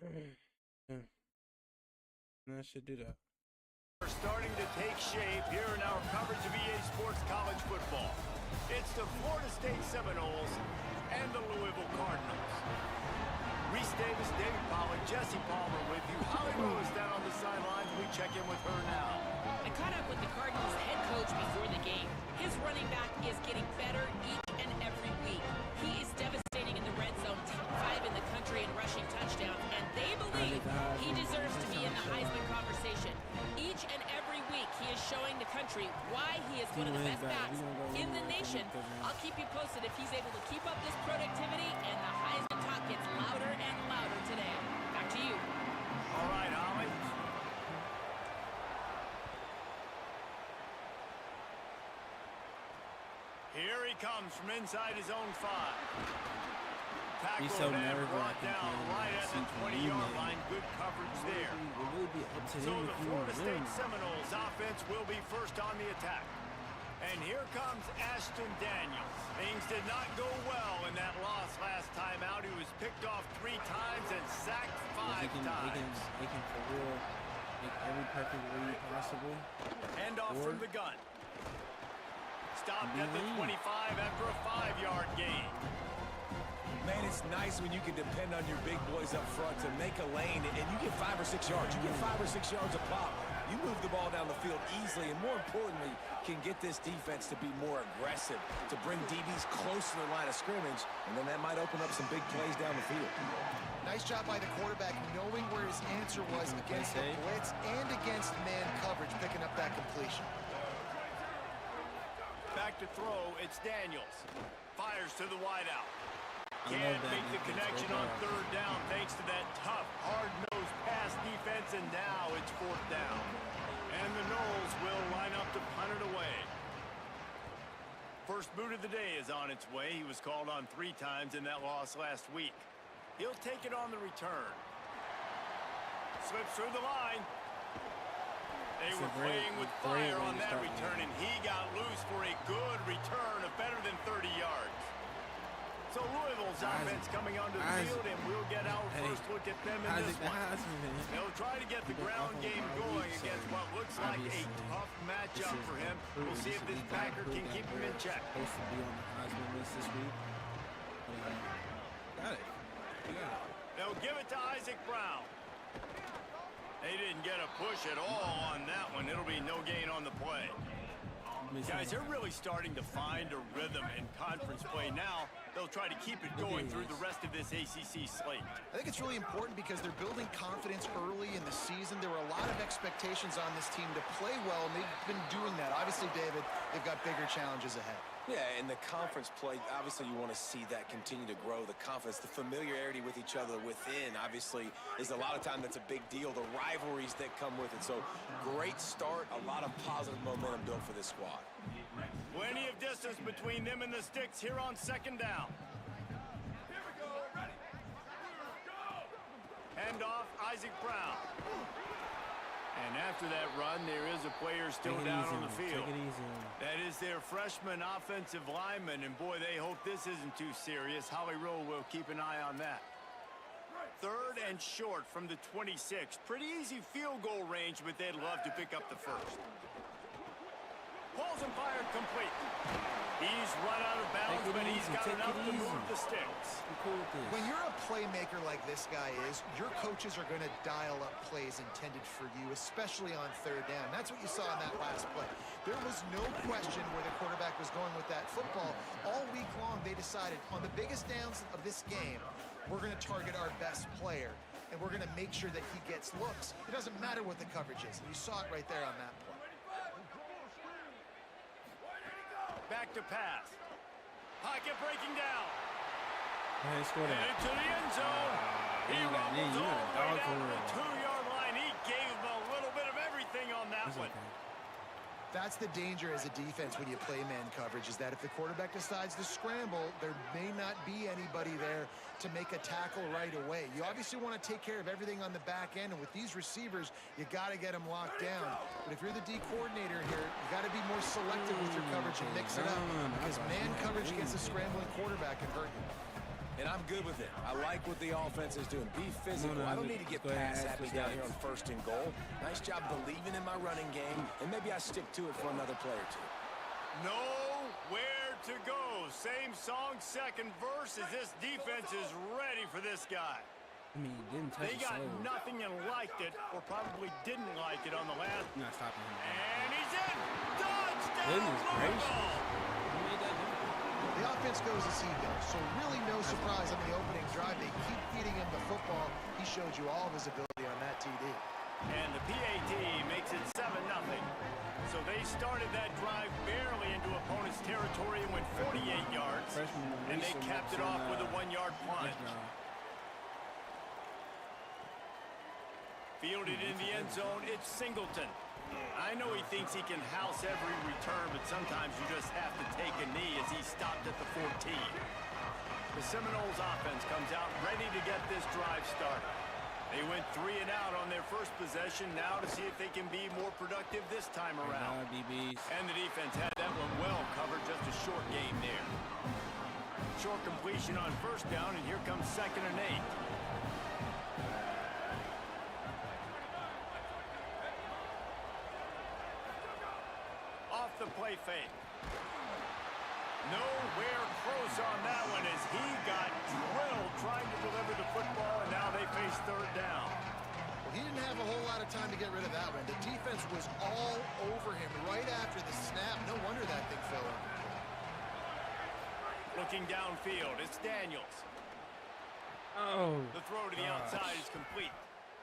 Yeah. I should do that. Are starting to take shape here in our coverage of EA Sports College football. It's the Florida State Seminoles and the Louisville Cardinals. Reese Davis, David Pollack, Jesse Palmer with you. Holly Rowe is down on the sidelines. We check in with her now. I caught up with the Cardinals head coach before the game. His running back is getting better each and every week. He is devastating in the red zone, top 5 in the country in rushing touchdowns, and they believe he deserves to be in the Heisman conversation. Each and every week, he is showing the country why he is one of the best backs in the nation. I'll keep you posted if he's able to keep up this productivity, and the Heisman talk gets louder and louder today. Back to you. All right, Holly. Here he comes from inside his own 5. He's so Tackle brought nerve-wracking, down man. right at the 20-yard line. Good coverage there. It would be up to So him the if you Florida want to State win. Seminoles offense will be first on the attack. And here comes Ashton Daniels. Things did not go well in that loss last time out. He was picked off 3 times and sacked 5 times. He can for real make every perfect read possible. Hand off from the gun. Stopped at the 25 after a 5-yard gain. Man, it's nice when you can depend on your big boys up front to make a lane, and you get 5 or 6 yards. You get 5 or 6 yards a pop. You move the ball down the field easily, and more importantly, can get this defense to be more aggressive, to bring DBs close to the line of scrimmage, and then that might open up some big plays down the field. Nice job by the quarterback knowing where his answer was against the blitz and against man coverage, picking up that completion. Back to throw, it's Daniels. Fires to the wideout. Can't make the connection on 3rd down thanks to that tough, hard-nosed pass defense, and now it's 4th down. And the Noles will line up to punt it away. First boot of the day is on its way. He was called on 3 times in that loss last week. He'll take it on the return. Slips through the line. They were playing with fire on that return, and he got loose for a good return of better than 30 yards. So Louisville's offense coming onto the field, and we'll get our first look at them in this one. They'll try to get the ground game going against what looks like a tough matchup for him. We'll see if this Packer can keep him in check. Supposed to be on the Heisman list this week. Got it. They'll give it to Isaac Brown. They didn't get a push at all on that one. It'll be no gain on the play. Guys, they're really starting to find a rhythm in conference play now. They'll try to keep it going through the rest of this ACC slate. I think it's really important because they're building confidence early in the season. There were a lot of expectations on this team to play well, and they've been doing that. Obviously, David, they've got bigger challenges ahead. Yeah, in the conference play, obviously you want to see that continue to grow, the confidence, the familiarity with each other within, obviously, is a lot of time that's a big deal, the rivalries that come with it. So, great start, a lot of positive momentum built for this squad. Plenty of distance between them and the sticks here on 2nd down. Here we go, ready? Hand off, Isaac Brown. And after that run, there is a player still down on the field. That is their freshman offensive lineman, and boy, they hope this isn't too serious. Holly Rowe will keep an eye on that. 3rd and short from the 26. Pretty easy field goal range, but they'd love to pick up the first. Pulls and fired complete. He's run out of bounds, but he's got enough to move the sticks. When you're a playmaker like this guy is, your coaches are going to dial up plays intended for you, especially on 3rd down. That's what you saw in that last play. There was no question where the quarterback was going with that football. All week long, they decided on the biggest downs of this game, we're going to target our best player, and we're going to make sure that he gets looks. It doesn't matter what the coverage is. You saw it right there on that play. Back to pass. Pocket breaking down. And into the end zone. He rumbles all the way down to the 2-yard line. He gave him a little bit of everything on that one. That's the danger as a defense when you play man coverage, is that if the quarterback decides to scramble, there may not be anybody there to make a tackle right away. You obviously want to take care of everything on the back end, and with these receivers, you got to get them locked down. But if you're the D coordinator here, you got to be more selective with your coverage and mix it up, because man coverage against a scrambling quarterback can hurt you. And I'm good with it. I like what the offense is doing. Be physical. No, I don't need to get go ahead, pass ask happy those down guys. here on 1st and goal. Nice job believing in my running game, and maybe I stick to it for another play or two. Nowhere to go. Same song, second verse, as this defense is ready for this guy. I mean, he didn't touch They his got soul. nothing and liked it, or probably didn't like it on the last. I'm not stopping him. And he's in. Touchdown, Goodness gracious. Louisville. He made that difference. The offense goes as he goes, so really no surprise on the opening drive. They keep feeding him the football. He showed you all of his ability on that TD. And the PAT makes it 7-0. So they started that drive barely into opponent's territory and went 48 yards. Freshman And they Reese capped it on, off with a 1-yard plunge. good job. Fielded in the end zone, it's Singleton. I know he thinks he can house every return, but sometimes you just have to take a knee as he stopped at the 14. The Seminoles offense comes out ready to get this drive started. They went 3 and out on their first possession, now to see if they can be more productive this time around. BBs. And the defense had that one well covered, just a short game there. Short completion on 1st down, and here comes 2nd and 8. Off the play fake. Nowhere close on that one as he got drilled trying to deliver the football, and now they face 3rd down. Well, he didn't have a whole lot of time to get rid of that one. The defense was all over him right after the snap. No wonder that thing fell in. Looking downfield, it's Daniels. Oh. The throw to the outside is complete.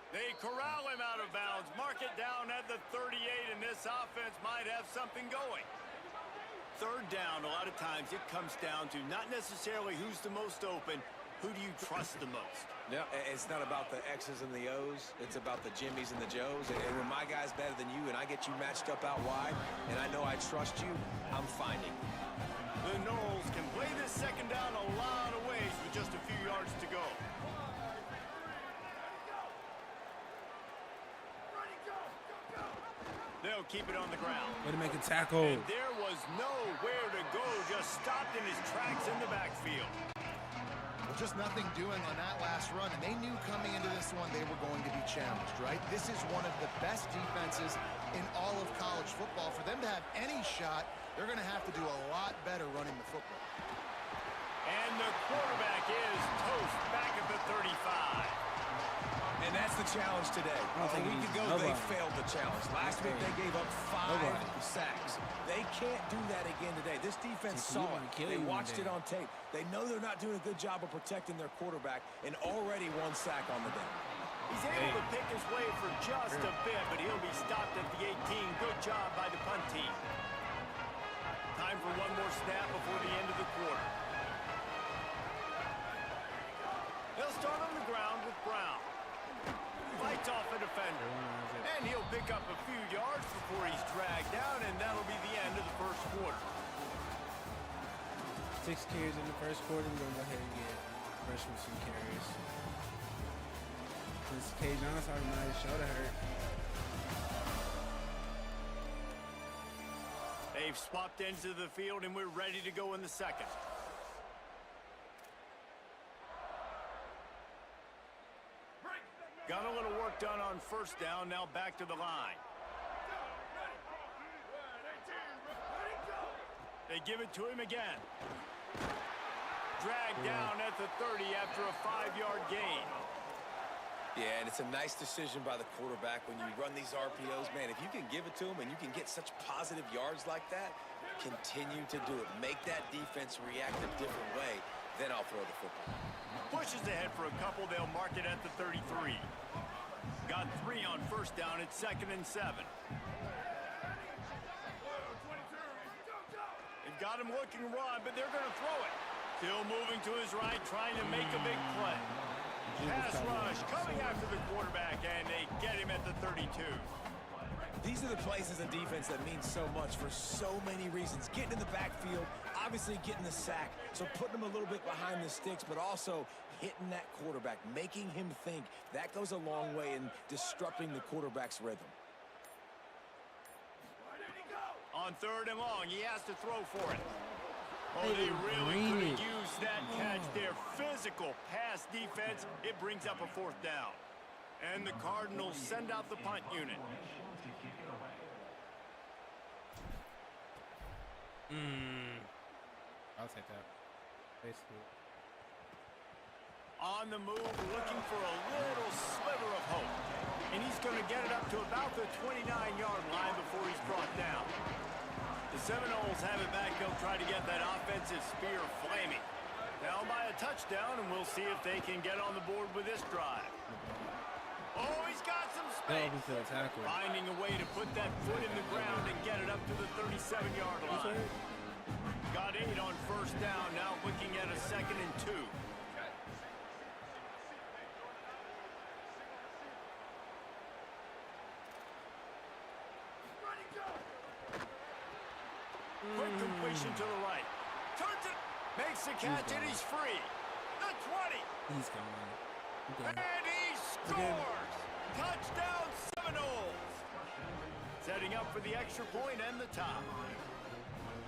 They corral him out of bounds, mark it down at the 38, and this offense might have something going. 3rd down, a lot of times it comes down to not necessarily who's the most open, who do you trust the most? No, it's not about the X's and the O's. It's about the Jimmys and the Joes. And when my guy's better than you and I get you matched up out wide, and I know I trust you, I'm finding you. The Noles can play this 2nd down a lot of ways with just a few yards to go. They'll keep it on the ground. Way to make a tackle. And there was nowhere to go, just stopped in his tracks in the backfield. Well, just nothing doing on that last run, and they knew coming into this one they were going to be challenged, right? This is one of the best defenses in all of college football. For them to have any shot, they're going to have to do a lot better running the football. And the quarterback is toast back at the 35. And that's the challenge today. don't A think week he's ago, nobody. they failed the challenge. Last week, they gave up 5 Nobody. sacks. They can't do that again today. This defense See, you saw wanna it. kill They you one watched day. it on tape. They know they're not doing a good job of protecting their quarterback, and already 1 sack on the day. He's able to pick his way for just a bit, but he'll be stopped at the 18. Good job by the punt team. Time for one more snap before the end of the quarter. They'll start on the ground with Brown. Fights off a defender. And he'll pick up a few yards before he's dragged down, and that'll be the end of the first quarter. 6 carries in the first quarter. We're going to go ahead and get freshman some carries. This K. John's talking about his shoulder hurt. They've swapped ends of the field, and we're ready to go in the second. Got a little work done on 1st down, now back to the line. They give it to him again. Dragged down at the 30 after a 5-yard gain. Yeah, and it's a nice decision by the quarterback when you run these RPOs. Man, if you can give it to him and you can get such positive yards like that, continue to do it. Make that defense react a different way, then I'll throw the football. Pushes ahead for a couple, they'll mark it at the 33. Got 3 on 1st down, it's 2nd and 7. They've got him looking to run, but they're going to throw it. Still moving to his right, trying to make a big play. Pass rush coming after the quarterback, and they get him at the 32. These are the places in defense that mean so much for so many reasons. Getting in the backfield, obviously getting the sack, so putting him a little bit behind the sticks, but also hitting that quarterback, making him think. That goes a long way in disrupting the quarterback's rhythm. On 3rd and long, he has to throw for it. Oh, They they didn't really green could it. have used that catch there. Physical pass defense. It brings up a 4th down. And the Cardinals send out the punt unit. I'll take that. Basically. On the move, looking for a little sliver of hope. And he's going to get it up to about the 29-yard line before he's brought down. The Seminoles have it back. They'll try to get that offensive spear flaming. Down by a touchdown, and we'll see if they can get on the board with this drive. Oh, he's got some They're space. open to the tackle. Finding a way to put that foot in the ground and get it up to the 37-yard line. Got 8 on 1st down, now looking at a 2nd and 2. Quick completion to the right. Turns it, makes the catch, and he's free. The 20. He's gone. Okay. And he scores! Touchdown Seminoles! Setting up for the extra point and the top.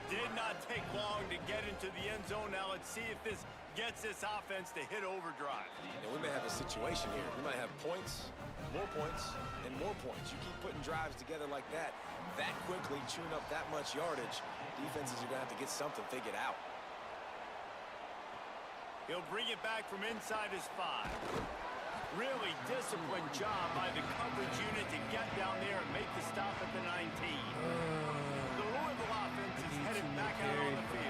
Did not take long to get into the end zone. Now let's see if this gets this offense to hit overdrive. And we may have a situation here. We might have points, and more points. You keep putting drives together like that quickly, chewing up that much yardage, defenses are going to have to get something figured out. He'll bring it back from inside his 5. Really disciplined job by the coverage unit to get down there and make the stop at the 19. The Louisville offense is headed back out on the field.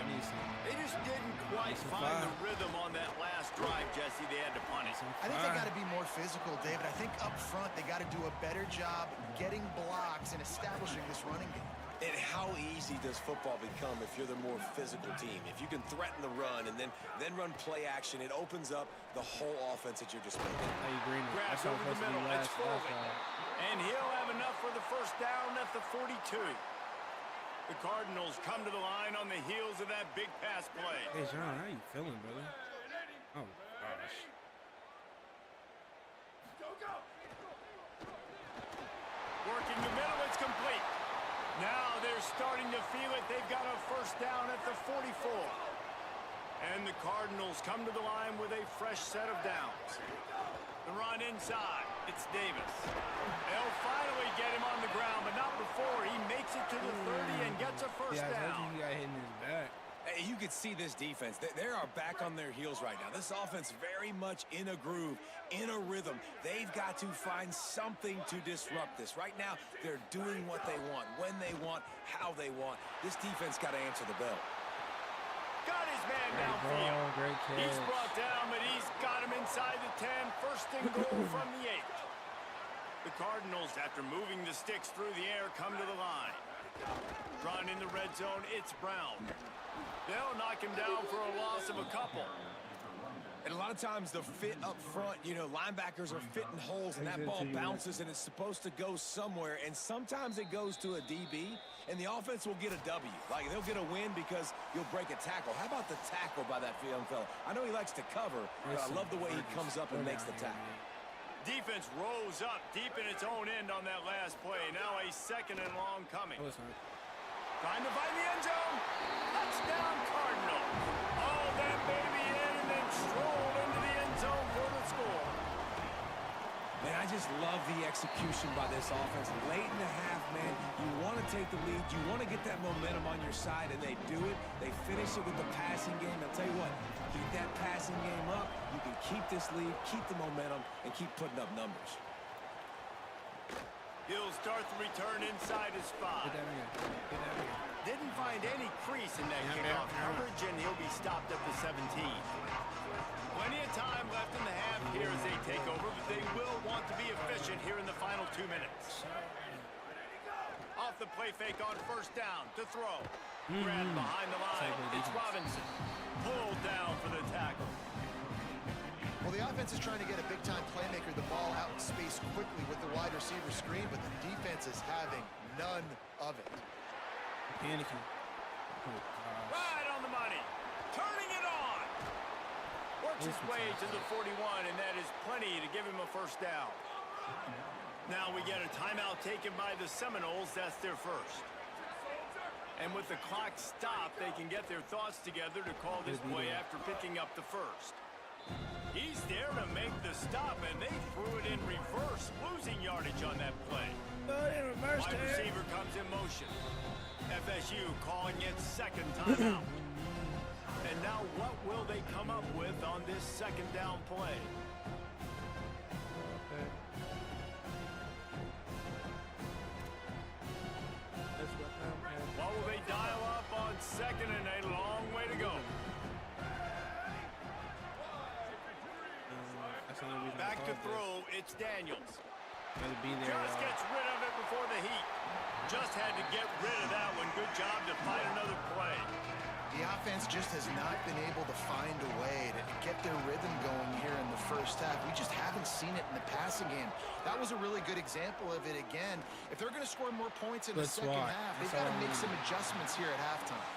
They just didn't quite find the rhythm on that last drive, Jesse. They had to punish. I think they got to be more physical, David. I think up front they got to do a better job getting blocks and establishing this running game. And how easy does football become if you're the more physical team? If you can threaten the run and then run play action, it opens up the whole offense at your disposal. Hey, Green. Grabs That's how over it's the supposed to middle. be It's last Foley. drive. And he'll have enough for the 1st down at the 42. The Cardinals come to the line on the heels of that big pass play. Hey, John, how you feeling, brother? Oh, gosh. Working the middle, it's complete. Now they're starting to feel it. They've got a 1st down at the 44. And the Cardinals come to the line with a fresh set of downs. The run inside. It's Davis. They'll finally get him on the ground, but not before he makes it to the 30 and gets a 1st Yeah, I down. think he got hit in his back. Hey, you could see this defense. They are back on their heels right now. This offense very much in a groove, in a rhythm. They've got to find something to disrupt this. Right now, they're doing what they want, when they want, how they want. This defense got to answer the bell. Got his man Great downfield. ball, great catch. He's brought down, but he's got him inside the 10. 1st and goal from the 8. The Cardinals, after moving the sticks through the air, come to the line. Run in the red zone, it's Brown. They'll knock him down for a loss of a couple. And a lot of times the fit up front, you know, linebackers are fitting holes and that ball bounces and it's supposed to go somewhere. And sometimes it goes to a DB and the offense will get a W. Like they'll get a win because you'll break a tackle. How about the tackle by that young fella? I know he likes to cover, but I love the way he comes up and makes the tackle. Defense rose up deep in its own end on that last play. Now a 2nd and long coming. Oh, it's not. Trying to find the end zone. Touchdown Cardinals. Oh, that baby in and then strolled into the end zone for the score. Man, I just love the execution by this offense. Late in the half, man, you want to take the lead. You want to get that momentum on your side, and they do it. They finish it with the passing game. I'll tell you what, keep that passing game up. You can keep this lead, keep the momentum, and keep putting up numbers. He'll start the return inside his 5. Get that again. Get that again. Didn't find any crease in that kickoff coverage, and he'll be stopped at the 17. Plenty of time left in the half here as they take over, but they will want to be efficient here in the final 2 minutes. Off the play fake on 1st down to throw. Grabbed behind the line. It's Robinson. Pulled down for the tackle. Well, the offense is trying to get a big-time playmaker the ball out in space quickly with the wide receiver screen, but the defense is having none of it. Panicking. Oh, gosh. Right on the money. Turning it on. Works his way to the 41, and that is plenty to give him a 1st down. Now we get a timeout taken by the Seminoles. That's their 1st. And with the clock stopped, they can get their thoughts together to call this play after picking up the first. He's there to make the stop, and they threw it in reverse, losing yardage on that play. Wide receiver comes in motion. FSU calling its second timeout. And now what will they come up with on this second down play? What will they dial up on second and a long way to go? Back to throw, it's Daniels. Just gets rid of it before the heat. Just had to get rid of that one. Good job to find another play. The offense just has not been able to find a way to get their rhythm going here in the first half. We just haven't seen it in the passing game. That was a really good example of it again. If they're going to score more points in the second half, they've got to make some adjustments here at halftime.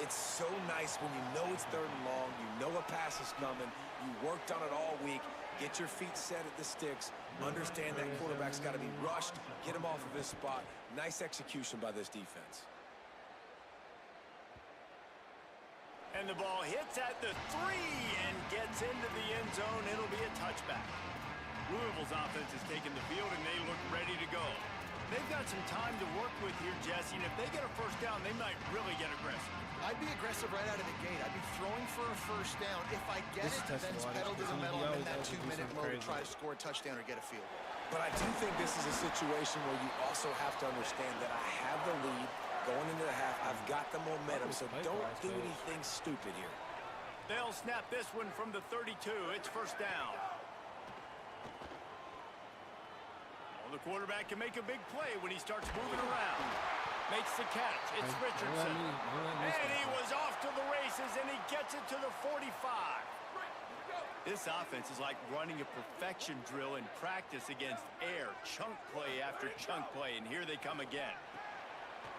It's so nice when you know it's third and long, you know a pass is coming, you worked on it all week, get your feet set at the sticks, understand that quarterback's got to be rushed, get him off of his spot. Nice execution by this defense. And the ball hits at the 3 and gets into the end zone. It'll be a touchback. Louisville's offense has taken the field, and they look ready to go. They've got some time to work with here, Jesse, and if they get a first down, they might really get aggressive. I'd be aggressive right out of the gate. I'd be throwing for a first down. If I get it, then pedal to the metal. I'm in that 2-minute mode to try to score a touchdown or get a field. But I do think this is a situation where you also have to understand that I have the lead going into the half. I've got the momentum, so don't do anything stupid here. They'll snap this one from the 32. It's first down. Well, the quarterback can make a big play when he starts moving around. Makes the catch. It's Richardson. And he was off to the races, and he gets it to the 45. This offense is like running a perfection drill in practice against air. Chunk play after chunk play, and here they come again.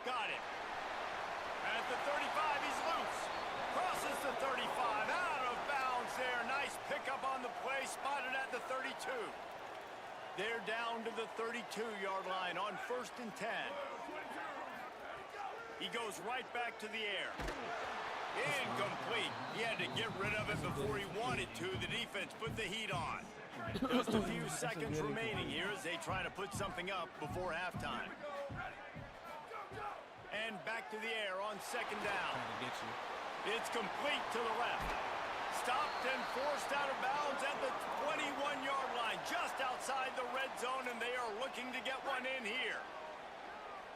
Got it. At the 35, he's loose. Crosses the 35. Out of bounds there. Nice pickup on the play. Spotted at the 32. They're down to the 32-yard line on 1st and 10. He goes right back to the air. Incomplete. He had to get rid of it before he wanted to. The defense put the heat on. Just a few seconds remaining here as they try to put something up before halftime. And back to the air on second down. It's complete to the left. Stopped and forced out of bounds at the 21-yard line, just outside the red zone, and they are looking to get one in here.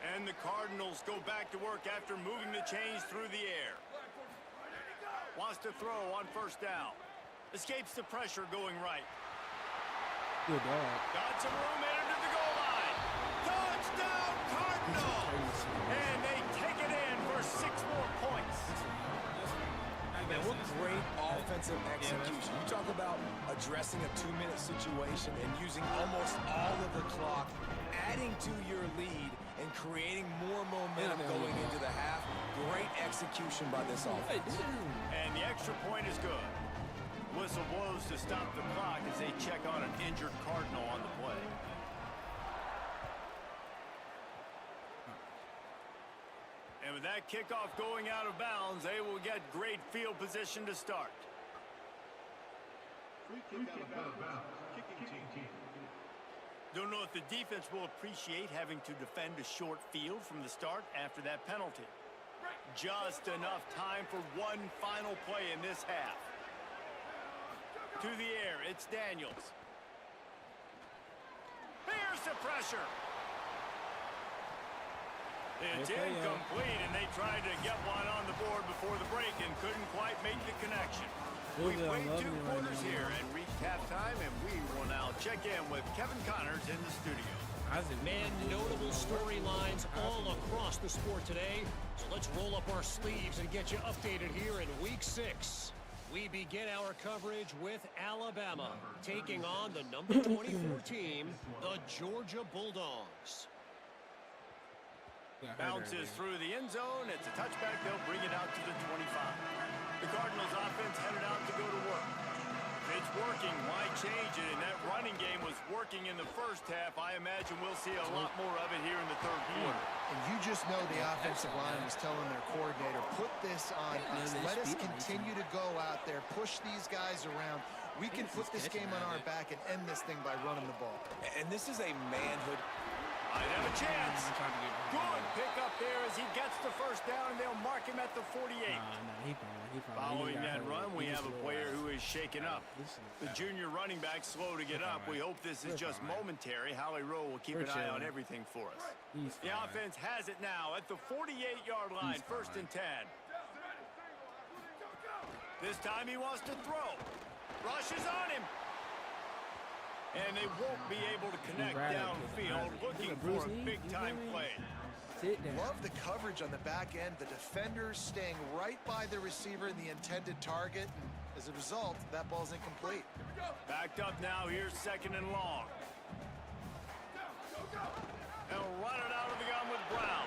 And the Cardinals go back to work after moving the chains through the air. Wants to throw on first down. Escapes the pressure going right. Good dog. Got some room into the goal line. Touchdown Cardinals! And they take it in for 6 more points. Man, what great offensive execution. You talk about addressing a 2-minute situation and using almost all of the clock, adding to your lead, and creating more momentum going into the half. Great execution by this offense. And the extra point is good. Whistle blows to stop the clock as they check on an injured Cardinal on the play. And with that kickoff going out of bounds, they will get great field position to start. Don't know if the defense will appreciate having to defend a short field from the start after that penalty. Just enough time for one final play in this half. To the air, it's Daniels. Here's the pressure. It's incomplete, and they tried to get one on the board before the break and couldn't quite make the connection. We played 2 quarters here and reached halftime, and we will now check in with Kevin Connors in the studio. Man, notable storylines all across the sport today. So let's roll up our sleeves and get you updated here in Week 6. We begin our coverage with Alabama taking on the number 24 team, the Georgia Bulldogs. Bounces through the end zone. It's a touchback. They'll bring it out to the 25. The Cardinals offense headed out to go to work. If it's working, why change it? And that running game was working in the first half. I imagine we'll see a lot more of it here in the third quarter. And you just know the offensive line was telling their coordinator, put this on us. Let us continue to go out there, push these guys around. We can put this game on our back and end this thing by running the ball. And this is a manhood. Might have a chance. Good pick up there as he gets the first down, and they'll mark him at the 48. He fine. Following that run, we have a player who is shaken up. The junior running back slow to get up. We hope this is just momentary. Howie Rowe will keep an eye on everything for us. The offense has it now at the 48-yard line, 1st and 10. This time he wants to throw. Rushes on him. And they won't be able to connect downfield, looking for a big-time play. Love the coverage on the back end. The defenders staying right by the receiver and the intended target. And as a result, that ball's incomplete. Backed up now. Here's 2nd and long. They'll run it out of the gun with Brown.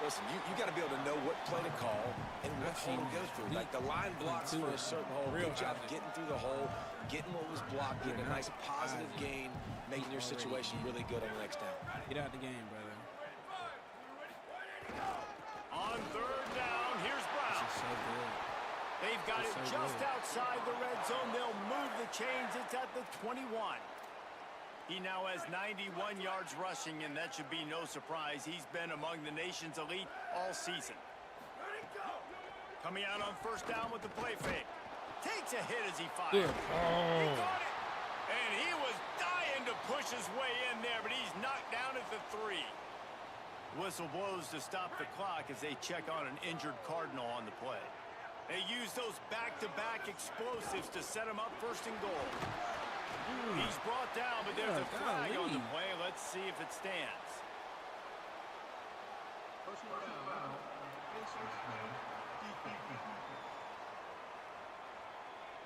Listen, you got to be able to know what play to call and what hole to go through. Like the line blocks for a certain hole. Good job getting through the hole, getting what was blocked, getting a nice positive gain, making your situation really good on the next down. Get out the game, brother. On 3rd down, here's Brown. So good. They've got it just outside the red zone. They'll move the chains. It's at the 21. He now has 91 yards rushing, and that should be no surprise. He's been among the nation's elite all season. Coming out on 1st down with the play fake. Takes a hit as he fires. He got it. And he was dying to push his way in there, but he's knocked down at the 3. Whistle blows to stop the clock as they check on an injured Cardinal on the play. They use those back-to-back explosives to set him up 1st and goal. He's brought down, but there's a flag on the play. Let's see if it stands.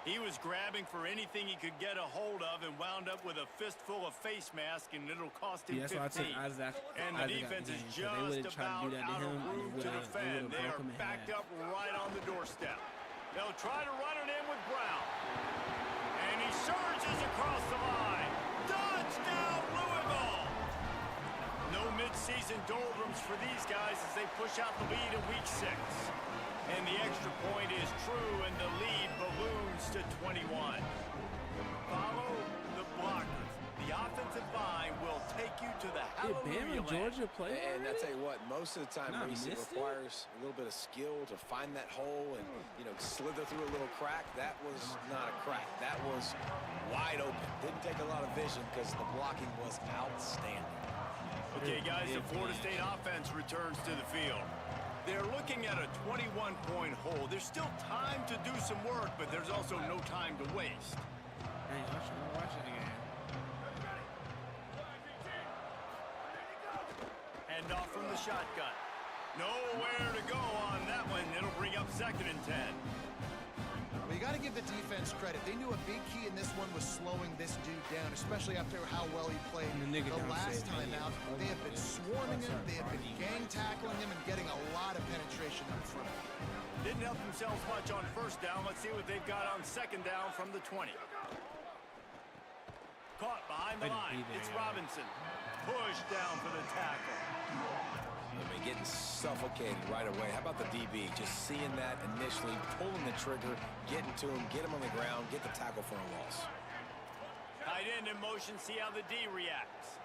He was grabbing for anything he could get a hold of and wound up with a fistful of face mask, and it'll cost him 15. And the defense is just about out of room to defend. They are backed up right on the doorstep. They'll try to run it in with Brown. And he surges across the line. Touchdown, Louisville! No midseason doldrums for these guys as they push out the lead in week 6. And the extra point is true, and the lead balloons to 21. Follow the blockers. The offensive line will take you to the hallelujah land. Georgia play. And I tell you what, most of the time, Reese, it requires a little bit of skill to find that hole and, slither through a little crack. That was not a crack. That was wide open. Didn't take a lot of vision because the blocking was outstanding. Okay, guys, the Florida State offense returns to the field. They're looking at a 21-point hole. There's still time to do some work, but there's also no time to waste. Hey, I'm trying to watch it again. Hand off from the shotgun. Nowhere to go on that one. It'll bring up 2nd and 10. Well, you got to give the defense credit. They knew a big key in this one was slowing this dude down, especially after how well he played the last time out. They have been swarming him. They have been gang tackling him and getting a lot of penetration up front. Didn't help themselves much on 1st down. Let's see what they've got on 2nd down from the 20. Caught behind the line. It's Robinson. Pushed down for the tackle. Getting suffocated right away. How about the DB? Just seeing that initially, pulling the trigger, getting to him, get him on the ground, get the tackle for a loss. Tight end in motion, see how the D reacts.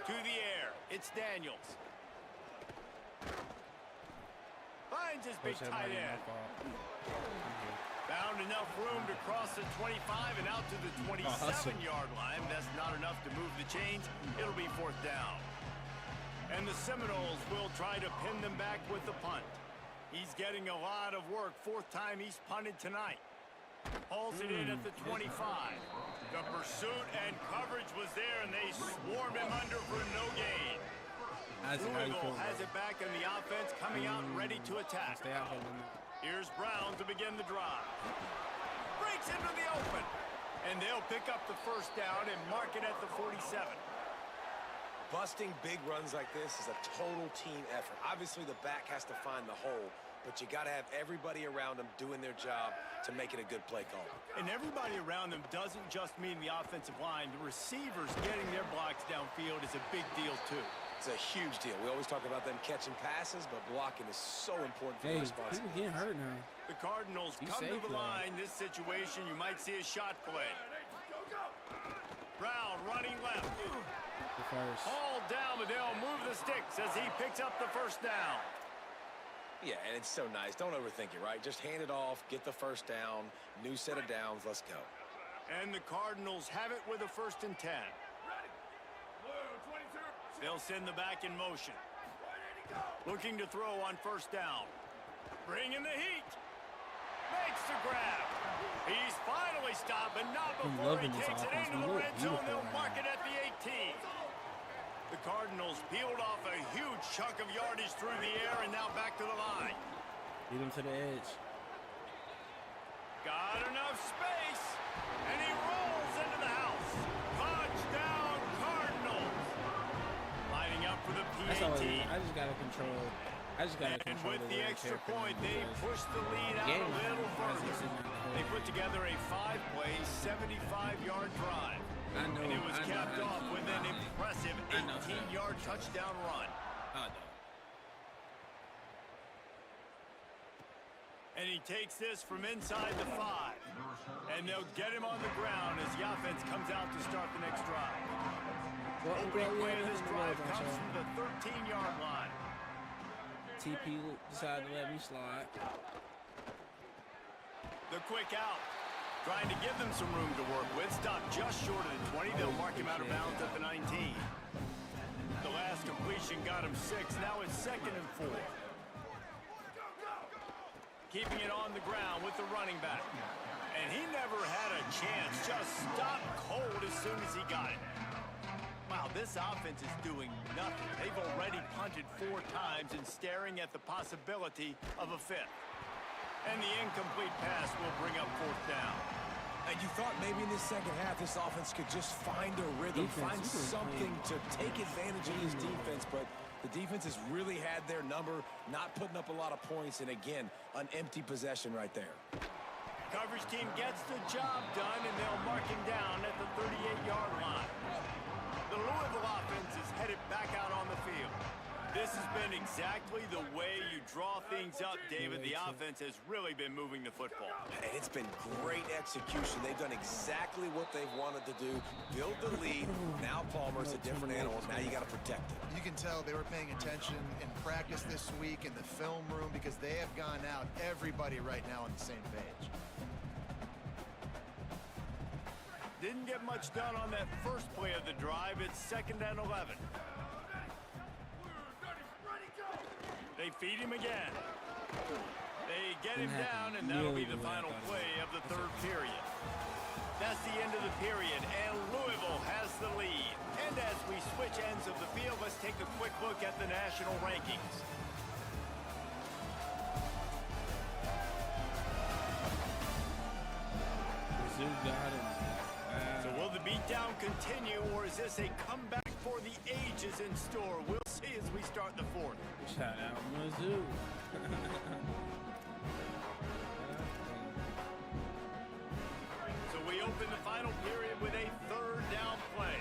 To the air, it's Daniels. Finds his big tight end. Found enough room to cross the 25 and out to the 27-yard line. That's not enough to move the chains. It'll be 4th down. And the Seminoles will try to pin them back with the punt. He's getting a lot of work. 4th time he's punted tonight. Hauls it in at the 25. The pursuit and coverage was there, and they swarmed him under for no gain. Louisville has it back, and the offense coming out and ready to attack. Here's Brown to begin the drive. Breaks into the open. And they'll pick up the 1st down and mark it at the 47. Busting big runs like this is a total team effort. Obviously, the back has to find the hole, but you got to have everybody around them doing their job to make it a good play call. And everybody around them doesn't just mean the offensive line. The receivers getting their blocks downfield is a big deal, too. It's a huge deal. We always talk about them catching passes, but blocking is so important for Hey, the response. people getting hurt now. The Cardinals He's come to safe, the though. line. This situation, you might see a shot play. Brown running left. The first. Hauled down, but they'll move the sticks as he picks up the first down. Yeah, and it's so nice. Don't overthink it, right? Just hand it off, get the first down, new set of downs, let's go. And the Cardinals have it with a 1st and 10. They'll send the back in motion. Looking to throw on 1st down. Bringing the heat. Makes the grab. He's finally stopped, but not before he loving this takes it offense. into We the look red zone. beautiful They'll right mark now. it at the 18. The Cardinals peeled off a huge chunk of yardage through the air and now back to the line. Lead him to the edge. Got enough space, and he rolls into the house. Touchdown, Cardinals. Lining up for the That's all it is. PAT. I just gotta control. I just gotta And control with the wear and extra tear point, penalty they because push the lead out game a little is further. sitting out the whole They game. put together a 5-play, 75-yard drive. I know. And it was I know capped how off you with feel an about it. impressive I know how. 18-yard touchdown run. I know. And he takes this from inside the 5. And they'll get him on the ground as the offense comes out to start the next drive. Well, Opening yeah, play of yeah, this yeah, drive yeah, comes yeah. from the 13-yard line. TP decided to let me slide. The quick out. Trying to give them some room to work with. Stopped just short of the 20. They'll mark him out of bounds at the 19. The last completion got him 6. Now it's 2nd and 4. Keeping it on the ground with the running back. And he never had a chance. Just stopped cold as soon as he got it. Wow, this offense is doing nothing. They've already punted 4 times and staring at the possibility of a 5th. And the incomplete pass will bring up 4th down. And you thought maybe in this second half this offense could just find a rhythm, Defense, find you can something play. to take advantage of this defense, but the defense has really had their number, not putting up a lot of points, and again, an empty possession right there. Coverage team gets the job done, and they'll mark him down at the 38-yard line. The Louisville offense is headed back out on the field. This has been exactly the way you draw things up, David. The offense has really been moving the football. And it's been great execution. They've done exactly what they've wanted to do, build the lead. Now Palmer's a different animal. Now you got to protect it. You can tell they were paying attention in practice this week in the film room because they have gone out, everybody right now on the same page. Didn't get much done on that first play of the drive. It's 2nd and 11. They feed him again. They get him down, and that'll be the final play of the 3rd period. That's the end of the period, and Louisville has the lead. And as we switch ends of the field, let's take a quick look at the national rankings. Zoo got him. So will the beatdown continue, or is this a comeback for the ages in store? We'll see as we start the 4th. Shout out Mizzou. So we open the final period with a 3rd down play.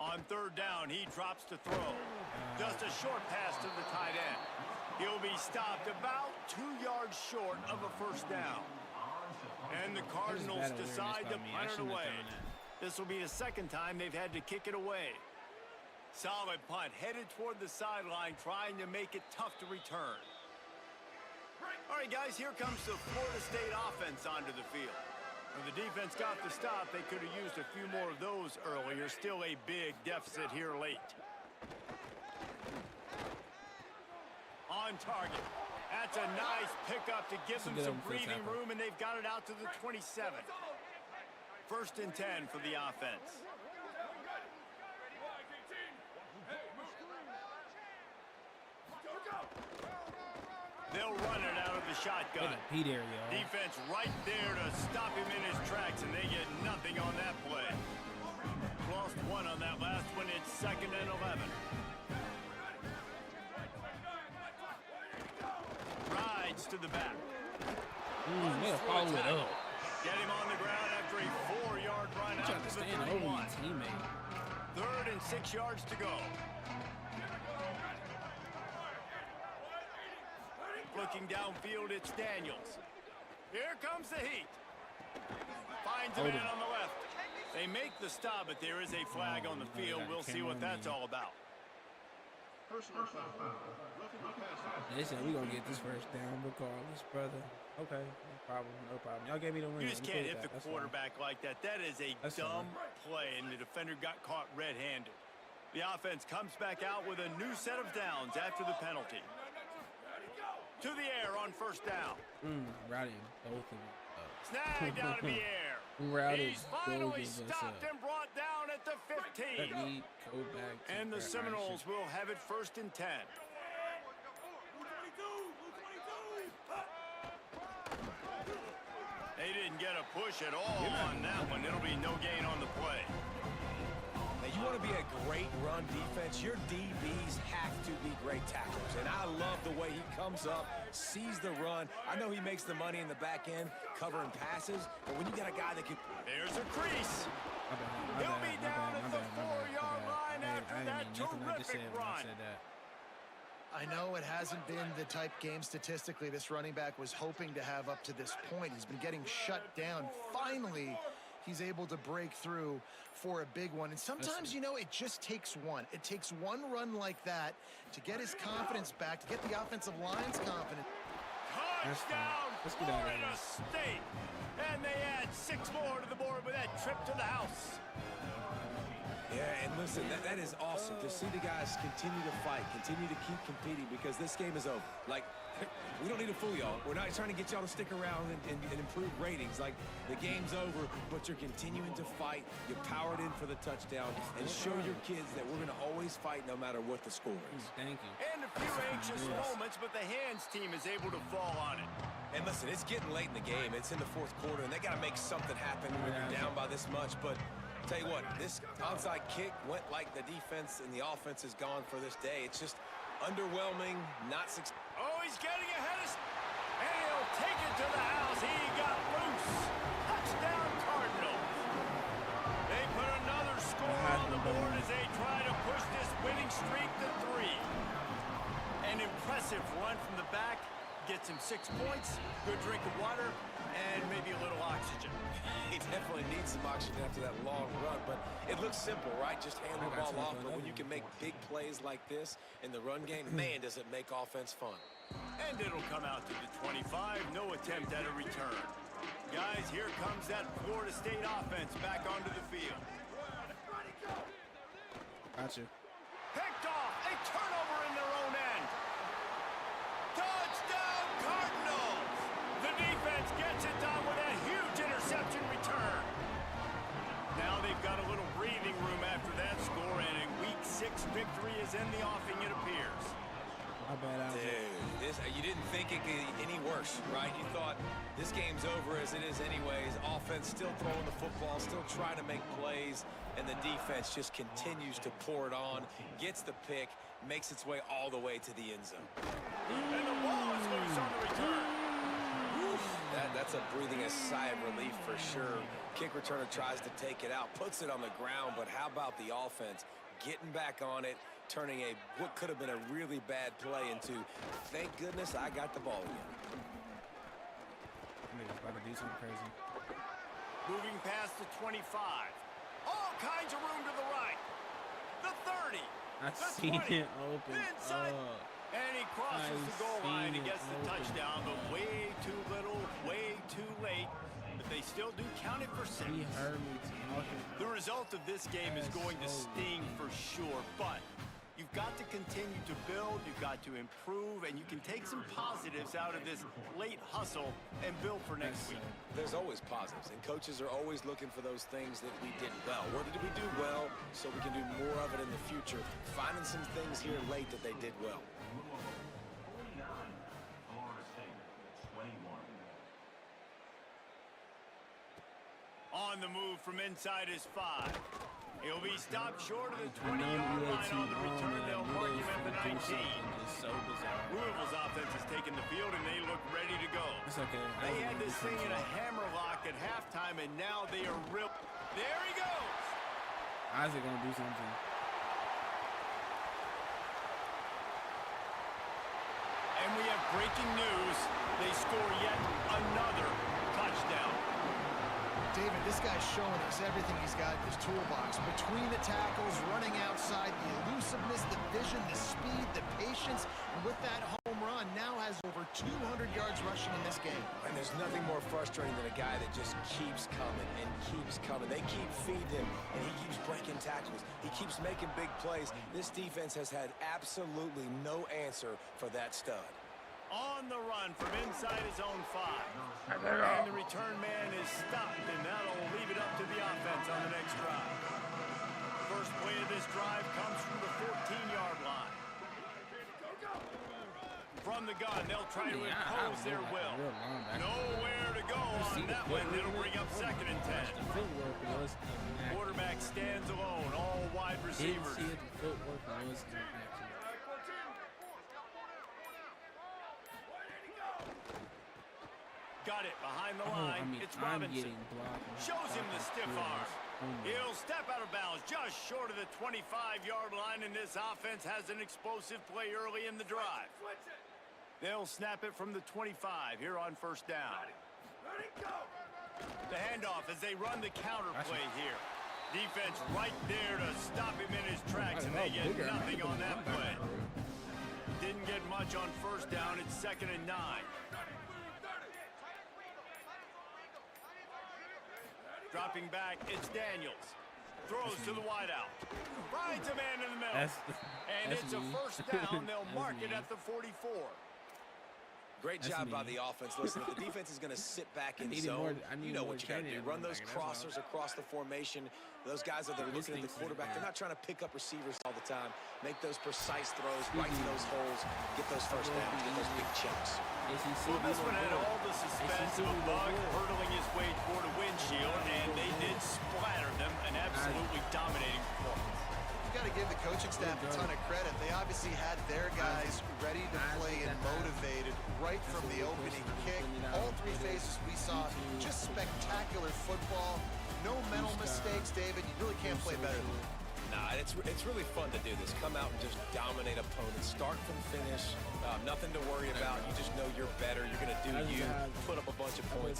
On 3rd down, he drops to throw. Just a short pass to the tight end. He'll be stopped about 2 yards short of a 1st down. And the Cardinals decide to punt it away. This will be the 2nd time they've had to kick it away. Solid punt, headed toward the sideline, trying to make it tough to return. All right, guys, here comes the Florida State offense onto the field. When the defense got the stop, they could have used a few more of those earlier. Still a big deficit here late. On target. That's a nice pickup to give them some breathing room, and they've got it out to the 27. 1st and 10 for the offense. They'll run it out of the shotgun. Pete area, y'all. Defense right there to stop him in his tracks, and they get nothing on that play. Lost 1 on that last one. It's 2nd and 11. to the back. They'll follow it up. Get him on the ground after a 4-yard run You out trying to to the stand over 31. your teammate. 3rd and 6 yards to go. Looking downfield, it's Daniels. Here comes the heat. Finds a man on the left. They make the stop, but there is a flag on the field. We'll see what that's all about. They said we gonna get this first down regardless, brother. Okay, no problem, no problem. Y'all gave me the win. You just can't hit the quarterback like that. That is a dumb play, and the defender got caught red-handed. The offense comes back out with a new set of downs after the penalty. To the air on 1st down. Routed both of them. Snagged out of the air. Routed He's finally both of us stopped up. and brought down at the 15. Let me go back to And the where I Seminoles should- will have it 1st and 10. They didn't get a push at all on that one. It'll be no gain on the play. Now, you want to be a great run defense, your DBs have to be great tacklers. And I love the way he comes up, sees the run. I know he makes the money in the back end covering passes, but when you got a guy that can... There's a crease. My He'll be bad, down my at bad, the my bad, 4-yard my bad. line after I that didn't mean nothing I just terrific said when I run. said that. I know it hasn't been the type game statistically this running back was hoping to have up to this point. He's been getting shut down. Finally, he's able to break through for a big one. And sometimes, you know, it just takes one. It takes one run like that to get his confidence back, to get the offensive line's confidence. Touchdown, Let's get out of Florida here. State. And they add 6 more to the board with that trip to the house. Yeah, and listen, that is awesome to see the guys continue to fight, continue to keep competing, because this game is over. Like, we don't need to fool y'all. We're not trying to get y'all to stick around and improve ratings. Like, the game's over, but you're continuing to fight. You powered in for the touchdown and show your kids that we're going to always fight no matter what the score is. Thank you. And a few anxious moments, but the hands team is able to fall on it. And listen, it's getting late in the game. It's in the 4th quarter, and they got to make something happen when you're down by this much. But tell you what, this onside kick went like the defense and the offense is gone for this day. It's just underwhelming, not successful. Oh, he's getting ahead of... And he'll take it to the house. He got loose. Touchdown, Cardinals. They put another score on the board as they try to push this winning streak to 3. An impressive run from the back. Gets him 6 points, good drink of water, and maybe a little oxygen. He definitely needs some oxygen after that long run, but it looks simple, right? Just hand the ball off, but when you can make big plays like this in the run game, man, does it make offense fun. And it'll come out to the 25, no attempt at a return. Guys, here comes that Florida State offense back onto the field. Gotcha. Picked off, a turnover in their own end. Touchdown, Cardinals! The defense gets it done with a huge interception return. Now they've got a little breathing room after that score, and a Week 6 victory is in the offing, it appears. My bad, Alvin. Dude, you didn't think it could get any worse, right? You thought this game's over as it is anyways. Offense still throwing the football, still trying to make plays, and the defense just continues to pour it on, gets the pick, makes its way all the way to the end zone. And the ball is loose on the return. That's a breathing a sigh of relief for sure. Kick returner tries to take it out, puts it on the ground, but how about the offense getting back on it, turning what could have been a really bad play into, thank goodness I got the ball again. Niggas about to do something crazy. Moving past the 25. All kinds of room to the right. The 30. I the seen 20. it open Inside. up. And he crosses I the goal line and seen gets it the open touchdown, but up. way too little, way too late. But they still do count it for 6. He heard me talking. The result of this game is going to sting for sure, but you've got to continue to build, you've got to improve, and you can take some positives out of this late hustle and build for next week. There's always positives, and coaches are always looking for those things that we did well. What did we do well so we can do more of it in the future? Finding some things here late that they did well. On the move from inside his 5. He'll be stopped short of the I know 20-yard the line on the return. and I They'll knew mark they him was at the gonna do 19. something just so bizarre. Louisville's offense has taken the field, and they look ready to go. It's okay. They had this thing in a hammer lock at halftime, and now they are real. There he goes. Isaac gonna do something. And we have breaking news. They score yet another touchdown. David, this guy's showing us everything he's got in his toolbox. Between the tackles, running outside, the elusiveness, the vision, the speed, the patience, and with that home run, now has over 200 yards rushing in this game. And there's nothing more frustrating than a guy that just keeps coming and keeps coming. They keep feeding him, and he keeps breaking tackles. He keeps making big plays. This defense has had absolutely no answer for that stud. On the run from inside his own 5. And the return man is stopped, and that'll leave it up to the offense on the next drive. First play of this drive comes from the 14-yard line. From the gun, they'll try to impose their will. Nowhere to go on that one. It'll bring up 2nd and 10. The footwork was immaculate. Quarterback stands alone, all wide Didn't receivers. see it. The footwork was immaculate. Got it behind the line. It's I'm Robinson. getting blocked. Shows him the stiff arm. Oh, my. He'll step out of bounds just short of the 25-yard line, and this offense has an explosive play early in the drive. They'll snap it from the 25 here on first down. The handoff as they run the counter play here. Defense right there to stop him in his tracks, and they get nothing on that play. Didn't get much on first down. It's 2nd and 9. Dropping back, it's Daniels. Throws to the wideout. Finds a man in the middle. And it's a first down. They'll mark it at the 44. Great job by the offense. Listen, if the defense is going to sit back in zone, you know what you got to do. Run those crossers across the formation. Those guys that are looking at the quarterback, they're not trying to pick up receivers all the time. Make those precise throws, right in those holes, get those first downs, get those big chunks. Well, this one had all the suspense of a bug hurtling his way toward a windshield, and they did splatter them. An absolutely dominating performance. You got to give the coaching staff a ton of credit. They obviously had their guys ready to play and motivated right from the opening kick. All 3 phases we saw, just spectacular football. No mental mistakes, David. You really can't play better than that. Nah, it's really fun to do this. Come out and just dominate opponents. Start from finish. Nothing to worry about. You just know you're better. You're going to do you. Put up a bunch of points.